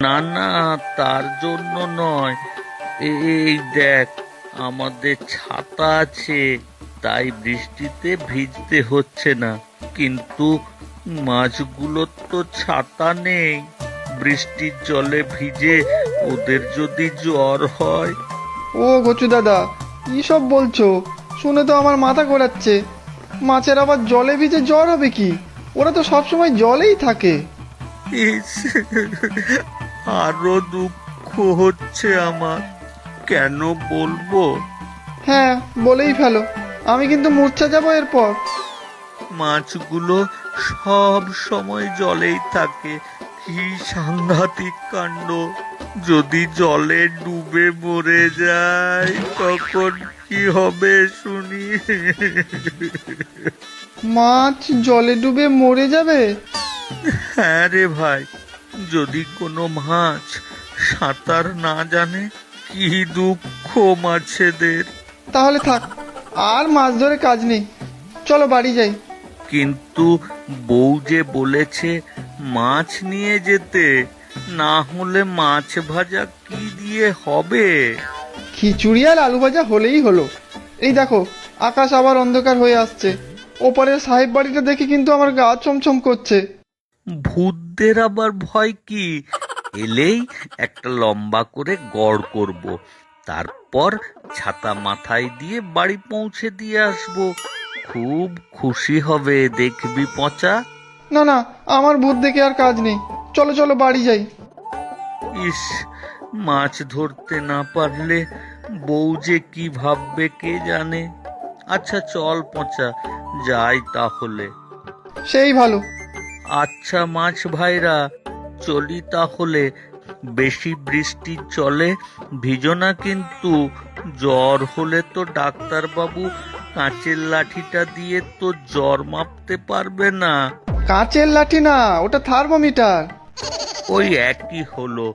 না না, তার জন্য নয়। এই দেখ, আমাদের ছাতা আছে, তাই বৃষ্টিতে ভিজতে হচ্ছে না। কিন্তু মাছগুলোর তো ছাতা নেই। বৃষ্টির জলে ভিজে ওদের যদি জ্বর হয়। ও গচু দাদা, কি সব বলছো? শুনে তো আমার মাথা ঘোরাচ্ছে। মাছের আবার জলে ভিজে জ্বর হবে কি? ওরা তো সবসময় জলেই থাকে। ইস, আরো দুঃখ হচ্ছে আমার। কেন বলবো? হ্যাঁ, বলেই ফেলো। আমি কিন্তু মূর্ছা যাবো এরপর। মাছগুলো সব সময় জলেই থাকে। কি সাংঘাতিক কাণ্ড! যদি জলে ডুবে মরে যায় তখন কি হবে শুনি? মাছ জলে ডুবে মরে যাবে? হ্যাঁ রে ভাই, যদি কোনো মাছ সাঁতার না জানে, কি দুঃখ মাছেদের। তাহলে থাক, আর মাছ ধরে কাজ নেই। চলো বাড়ি যাই। কিন্তু বউ যে বলেছে মাছ নিয়ে যেতে, না হলে মাছ ভাজা কি দিয়ে হবে? খিচুড়ি আর আলু ভাজা হলেই হলো। এই দেখো, আকাশ আবার অন্ধকার হয়ে আসছে। ওপারের সাহেব বাড়িটা দেখে কিন্তু আমার গা ছমছম করছে। ভূতদের আবার ভয় কি? এলেই একটা লম্বা করে গড় করব, তারপর ছাতা মাথায় দিয়ে বাড়ি পৌঁছে দিয়ে আসবো। খুব খুশি হবে দেখবি পচা। না না, আমার ভূত দেখে আর কাজ নেই। চলো চলো বাড়ি যাই। ইস, মাছ ধরতে না পারলে বউ যে কি ভাববে কে জানে। আচ্ছা চল পচা, যাই তাহলে। সেই ভালো। আচ্ছা মাছ ভাইরা, চলি তাহলে। বেশি বৃষ্টির জলে ভিজো না কিন্তু। জ্বর হলে তো ডাক্তারবাবু কাঁচের লাঠিটা দিয়ে তো জ্বর মাপতে পারবে না। কাঁচের লাঠি না, ওটা থার্মোমিটার। ওই একই হলো।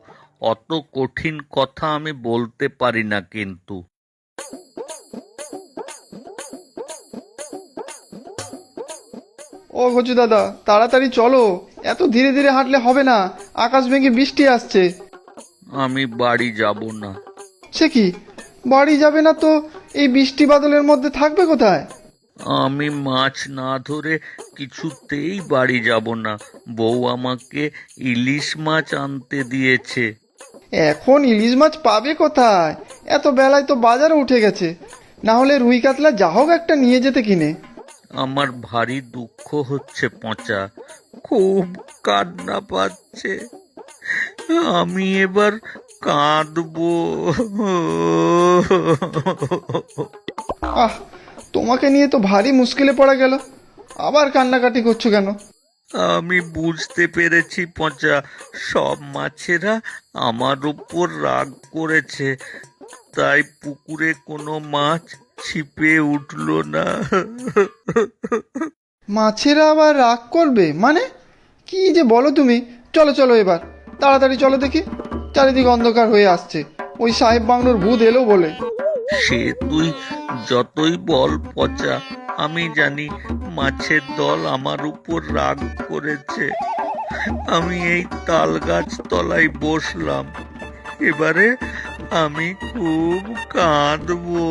অত কঠিন কথা আমি বলতে পারি না কিন্তু। ও গজু দাদা, তাড়াতাড়ি চলো। এত ধীরে ধীরে হাঁটলে হবে না। আকাশ ভেঙে বৃষ্টি আসছে। আমি বাড়ি যাব না। সে কি, বাড়ি যাবে না তো এই বৃষ্টি বাদলের মধ্যে থাকবে কোথায়? আমি মাছ না ধরে কিছুতেই বাড়ি যাব না। বউ আমাকে ইলিশ মাছ আনতে দিয়েছে। এখন ইলিশ মাছ পাবে কোথায়? এত বেলায় তো বাজারে উঠে গেছে। না হলে রুই কাতলা যা হোক একটা নিয়ে যেতে কিনে। আমার ভারী দুঃখ হচ্ছে পচা, খুব কান্না পাচ্ছে। আমি এবার কাঁদবো। আহ, তোমাকে নিয়ে তো ভারী মুশকিলে পড়া গেল। আবার কান্নাকাটি করছো কেন? আমি বুঝতে পেরেছি পচা, সব মাছেরা আমার উপর রাগ করেছে, তাই পুকুরে কোনো মাছ ছিপে উঠলো না। মাছেরা আবার রাগ করবে মানে? কি যে বলো তুমি! চলো চলো এবার, তাড়াতাড়ি চলো দেখি। চারিদিকে অন্ধকার হয়ে আসছে। ওই সাহেব বাংলোর ভূত এলো বলে। সে তুই যতই বল পচা, আমি জানি মাছের দল আমার উপর রাগ করেছে। আমি এই তাল গাছ তলায় বসলাম। এবারে আমি খুব কাঁদবো।